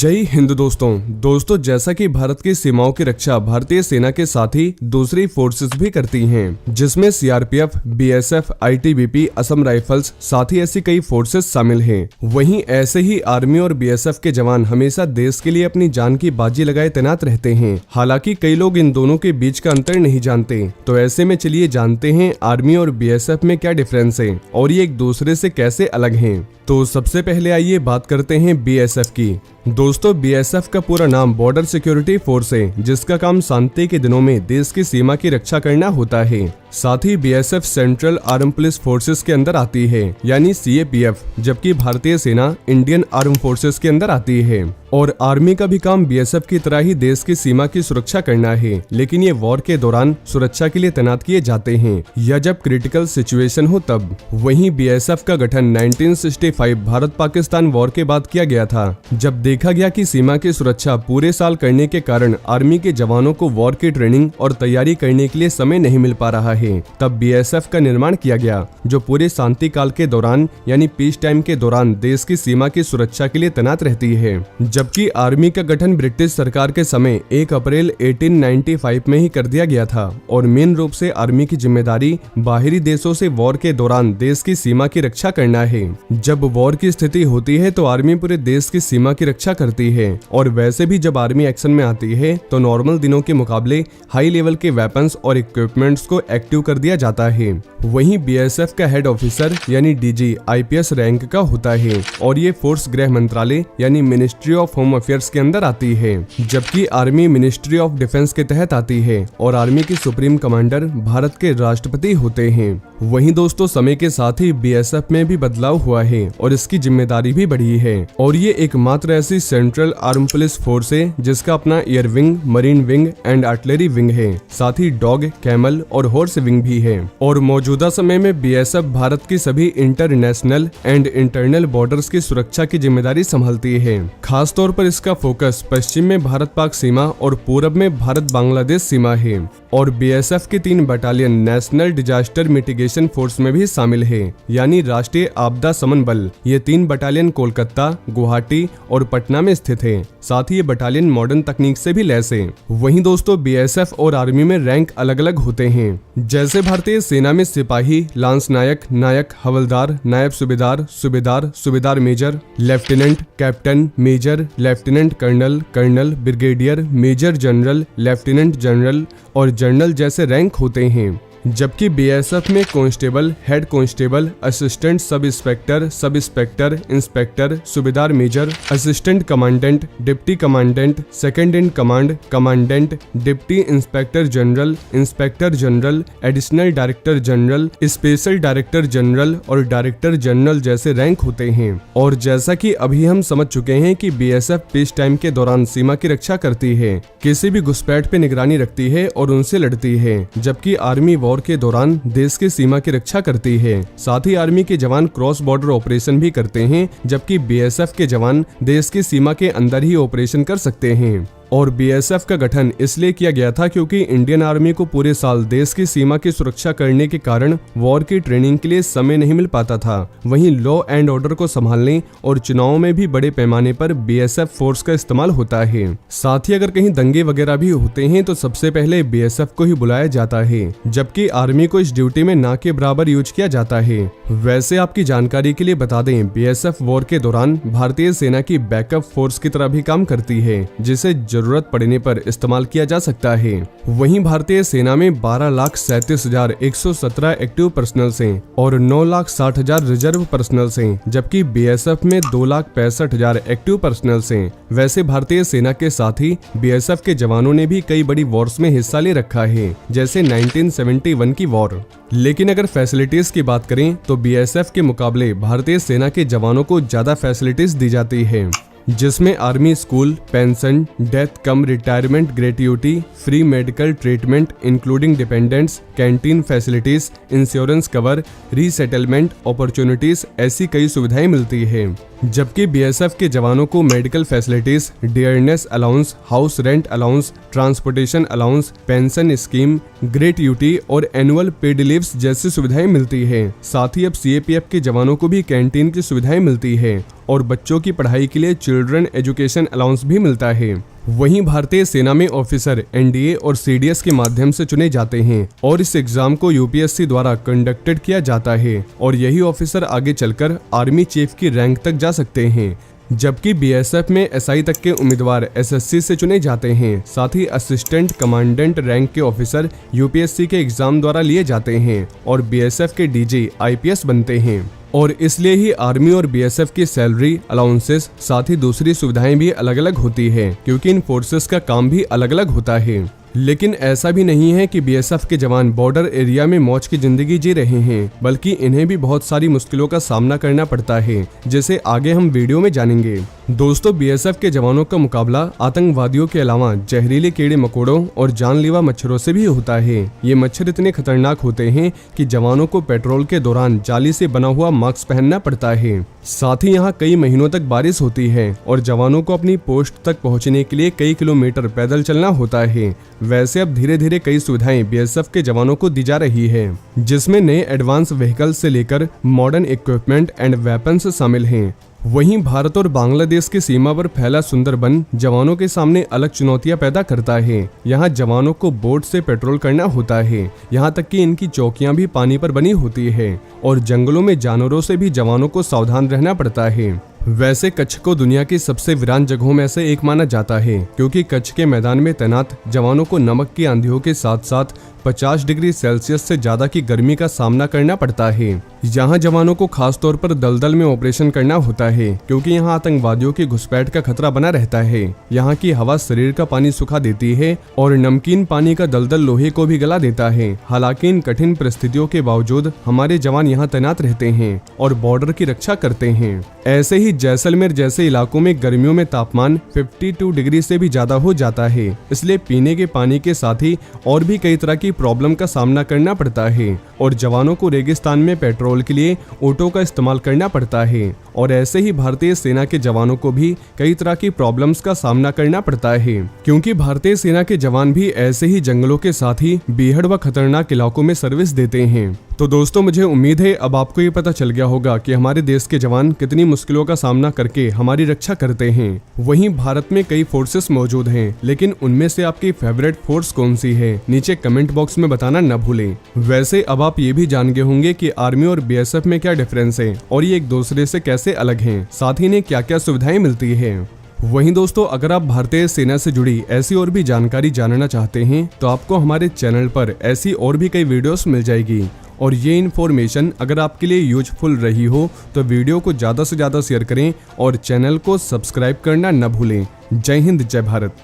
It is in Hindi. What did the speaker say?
जय हिंद दोस्तों जैसा कि भारत की सीमाओं की रक्षा भारतीय सेना के साथ ही दूसरी फोर्सेस भी करती हैं, जिसमें CRPF, BSF, ITBP, Assam rifles, साथ ही ऐसी कई फोर्सेस शामिल हैं। वहीं ऐसे ही आर्मी और बीएसएफ के जवान हमेशा देश के लिए अपनी जान की बाजी लगाए तैनात रहते हैं। हालांकि कई लोग इन दोनों के बीच का अंतर नहीं जानते, तो ऐसे में चलिए जानते हैं आर्मी और बीएसएफ में क्या डिफरेंस है और ये एक दूसरे से कैसे अलग हैं। तो सबसे पहले आइए बात करते हैं बीएसएफ की। दोस्तों, बीएसएफ का पूरा नाम बॉर्डर सिक्योरिटी फोर्स है, जिसका काम शांति के दिनों में देश की सीमा की रक्षा करना होता है। साथ ही BSF central arm police forces के अंदर आती है, यानी सीएपीएफ, जबकि भारतीय सेना इंडियन आर्म फोर्सेस के अंदर आती है। और आर्मी का भी काम बीएसएफ की तरह ही देश की सीमा की सुरक्षा करना है, लेकिन ये वॉर के दौरान सुरक्षा के लिए तैनात किए जाते हैं या जब क्रिटिकल सिचुएशन हो तब। वहीं बीएसएफ का गठन 1965 भारत पाकिस्तान वॉर के बाद किया गया था, जब देखा गया कि सीमा की सुरक्षा पूरे साल करने के कारण आर्मी के जवानों को वॉर की ट्रेनिंग और तैयारी करने के लिए समय नहीं मिल पा रहा है। तब बीएसएफ का निर्माण किया गया, जो पूरे शांति काल के दौरान यानी पीस टाइम के दौरान देश की सीमा की सुरक्षा के लिए तैनात रहती है। जबकि आर्मी का गठन ब्रिटिश सरकार के समय 1 अप्रैल 1895 में ही कर दिया गया था और मेन रूप से आर्मी की जिम्मेदारी बाहरी देशों से वॉर के दौरान देश की सीमा की रक्षा करना है। जब वॉर की स्थिति होती है तो आर्मी पूरे देश की सीमा की रक्षा करती है, और वैसे भी जब आर्मी एक्शन में आती है तो नॉर्मल दिनों के मुकाबले हाई लेवल के वेपन्स और इक्विपमेंट्स को एक्टिव कर दिया जाता है। वहीं बीएसएफ का हेड ऑफिसर यानी डीजी आईपीएस रैंक का होता है, और ये फोर्स गृह मंत्रालय यानी मिनिस्ट्री ऑफ होम अफेयर्स के अंदर आती है, जबकि आर्मी मिनिस्ट्री ऑफ डिफेंस के तहत आती है और आर्मी की सुप्रीम कमांडर भारत के राष्ट्रपति होते हैं। वहीं दोस्तों, समय के साथ ही बीएसएफ में भी बदलाव हुआ है और इसकी जिम्मेदारी भी बढ़ी है, और ये एकमात्र ऐसी सेंट्रल आर्म पुलिस फोर्स है जिसका अपना air wing, marine wing and artillery wing है। साथ ही डॉग, कैमल और हॉर्स विंग भी है। और मौजूदा समय में बीएसएफ भारत की सभी इंटरनेशनल एंड इंटरनल बॉर्डर्स की सुरक्षा की जिम्मेदारी संभालती है। खास तौर पर इसका फोकस पश्चिम में भारत पाक सीमा और पूरब में भारत बांग्लादेश सीमा है। और बीएसएफ के 3 battalion national disaster mitigation force में भी शामिल है, यानी राष्ट्रीय आपदा शमन बल। ये 3 बटालियन कोलकाता, गुवाहाटी और पटना में स्थित है। साथ ही ये बटालियन मॉडर्न तकनीक से भी लैस है। वहीं दोस्तों, बीएसएफ और आर्मी में रैंक अलग अलग होते हैं। जैसे भारतीय सेना में सिपाही, लांस नायक, नायक, हवलदार, नायब subedar, subedar, subedar major, lieutenant, captain, major, lieutenant colonel, colonel, brigadier, major general, lieutenant general और जनरल जैसे रैंक होते हैं। जबकि बीएसएफ में constable, head constable, assistant sub inspector, sub inspector, inspector, subedar major, assistant commandant, deputy commandant, second in command, commandant, deputy inspector general, inspector general, additional director general, special director general और डायरेक्टर जनरल जैसे रैंक होते हैं। और जैसा कि अभी हम समझ चुके हैं कि बीएसएफ पीस टाइम के दौरान सीमा की रक्षा करती है, किसी भी घुसपैठ पे निगरानी रखती है और उनसे लड़ती है, जबकि आर्मी वॉर के दौरान देश की सीमा की रक्षा करती है। साथ ही आर्मी के जवान क्रॉस बॉर्डर ऑपरेशन भी करते हैं, जबकि बीएसएफ के जवान देश की सीमा के अंदर ही ऑपरेशन कर सकते हैं। और बीएसएफ का गठन इसलिए किया गया था क्योंकि इंडियन आर्मी को पूरे साल देश की सीमा की सुरक्षा करने के कारण वॉर की ट्रेनिंग के लिए समय नहीं मिल पाता था। वहीं लॉ एंड ऑर्डर को संभालने और चुनावों में भी बड़े पैमाने पर बीएसएफ फोर्स का इस्तेमाल होता है। साथ ही अगर कहीं दंगे वगैरह भी होते हैं तो सबसे पहले बीएसएफ को ही बुलाया जाता है, जबकि आर्मी को इस ड्यूटी में ना के बराबर यूज किया जाता है। वैसे आपकी जानकारी के लिए बता दें, बीएसएफ वॉर के दौरान भारतीय सेना की बैकअप फोर्स की तरह भी काम करती है, जिसे जरूरत पड़ने पर इस्तेमाल किया जा सकता है। वहीं भारतीय सेना में 12,37,117 एक्टिव पर्सनल्स हैं और 9,60,000 रिजर्व पर्सनल्स हैं, जबकि बीएसएफ में 2,65,000 एक्टिव पर्सनल्स हैं। वैसे भारतीय सेना के साथ ही बीएसएफ के जवानों ने भी कई बड़ी वॉर्स में हिस्सा ले रखा है, जैसे 1971 की वॉर। लेकिन अगर फैसिलिटीज की बात करें तो बीएसएफ के मुकाबले भारतीय सेना के जवानों को ज्यादा फैसिलिटीज दी जाती है, जिसमें army school, pension, death cum retirement gratuity, free medical treatment including dependents, canteen facilities, insurance cover, resettlement opportunities, ऐसी कई सुविधाएं मिलती है। जबकि बीएसएफ के जवानों को medical facilities, dearness allowance, house rent allowance, transportation allowance, pension scheme, gratuity और एनुअल पेड लीव्स जैसी सुविधाएं मिलती है। साथ ही अब सीएपीएफ के जवानों को भी कैंटीन की सुविधाएं मिलती है और बच्चों की पढ़ाई के लिए चिल्ड्रन एजुकेशन अलाउंस भी मिलता है। वहीं भारतीय सेना में ऑफिसर एनडीए और सीडीएस के माध्यम से चुने जाते हैं और इस एग्जाम को यूपीएससी द्वारा कंडक्टेड किया जाता है और यही ऑफिसर आगे चलकर आर्मी चीफ की रैंक तक जा सकते हैं। जबकि बीएसएफ में एसआई तक के उम्मीदवार एसएससी से चुने जाते हैं। साथ ही असिस्टेंट कमांडेंट रैंक के ऑफिसर यूपीएससी के एग्जाम द्वारा लिए जाते हैं और बीएसएफ के डीजी आईपीएस बनते हैं। और इसलिए ही आर्मी और बीएसएफ की सैलरी, अलाउंसेस, साथ ही दूसरी सुविधाएं भी अलग अलग होती है, क्योंकि इन फोर्सेस का काम भी अलग अलग होता है। लेकिन ऐसा भी नहीं है कि बीएसएफ के जवान बॉर्डर एरिया में मौज की जिंदगी जी रहे हैं, बल्कि इन्हें भी बहुत सारी मुश्किलों का सामना करना पड़ता है, जैसे आगे हम वीडियो में जानेंगे। दोस्तों, बीएसएफ के जवानों का मुकाबला आतंकवादियों के अलावा जहरीले कीड़े मकोड़ों और जानलेवा मच्छरों से भी होता है। ये मच्छर इतने खतरनाक होते हैं कि जवानों को पेट्रोल के दौरान जाली से बना हुआ मास्क पहनना पड़ता है। साथ ही यहाँ कई महीनों तक बारिश होती है और जवानों को अपनी पोस्ट तक पहुँचने के लिए कई किलोमीटर पैदल चलना होता है। वैसे अब धीरे धीरे कई सुविधाएं बीएसएफ के जवानों को दी जा रही है, जिसमें नए एडवांस व्हीकल से लेकर मॉडर्न इक्विपमेंट एंड वेपन्स शामिल हैं। वहीं भारत और बांग्लादेश की सीमा पर फैला सुंदरबन जवानों के सामने अलग चुनौतियां पैदा करता है। यहाँ जवानों को बोट से पेट्रोल करना होता है, यहाँ तक कि इनकी चौकियां भी पानी पर बनी होती है और जंगलों में जानवरों से भी जवानों को सावधान रहना पड़ता है। वैसे कच्छ को दुनिया की सबसे वीरान जगहों में से एक माना जाता है, क्योंकि कच्छ के मैदान में तैनात जवानों को नमक की आंधियों के साथ साथ 50 डिग्री सेल्सियस से ज्यादा की गर्मी का सामना करना पड़ता है। यहाँ जवानों को खास तौर पर दलदल में ऑपरेशन करना होता है, क्योंकि यहाँ आतंकवादियों की घुसपैठ का खतरा बना रहता है। यहाँ की हवा शरीर का पानी सुखा देती है और नमकीन पानी का दलदल लोहे को भी गला देता है। हालांकि इन कठिन परिस्थितियों के बावजूद हमारे जवान यहाँ तैनात रहते हैं और बॉर्डर की रक्षा करते हैं। ऐसे ही जैसलमेर जैसे इलाकों में गर्मियों में तापमान 52 डिग्री से भी ज्यादा हो जाता है, इसलिए पीने के पानी के साथ ही और भी कई तरह की प्रॉब्लम का सामना करना पड़ता है और जवानों को रेगिस्तान में पेट्रोल के लिए ऑटो का इस्तेमाल करना पड़ता है। और ऐसे ही भारतीय सेना के जवानों को भी कई तरह की प्रॉब्लम्स का सामना करना पड़ता है, क्योंकि भारतीय सेना के जवान भी ऐसे ही जंगलों के साथ ही बेहद व खतरनाक इलाकों में सर्विस देते हैं। तो दोस्तों, मुझे उम्मीद है अब आपको ये पता चल गया होगा कि हमारे देश के जवान कितनी मुश्किलों का सामना करके हमारी रक्षा करते हैं। वहीं भारत में कई फोर्सेस मौजूद हैं, लेकिन उनमें से आपकी फेवरेट फोर्स कौन सी है, नीचे कमेंट बॉक्स में बताना न भूलें। वैसे अब आप ये भी जान गए होंगे कि आर्मी और बीएसएफ में क्या डिफरेंस है और ये एक दूसरे से कैसे अलग हैं, साथ ही इन्हें क्या क्या सुविधाएं मिलती है। वहीं दोस्तों, अगर आप भारतीय सेना से जुड़ी ऐसी और भी जानकारी जानना चाहते हैं तो आपको हमारे चैनल पर ऐसी और भी कई वीडियोस मिल जाएगी। और ये इन्फॉर्मेशन अगर आपके लिए यूजफुल रही हो तो वीडियो को ज़्यादा से ज़्यादा शेयर करें और चैनल को सब्सक्राइब करना न भूलें। जय हिंद, जय भारत।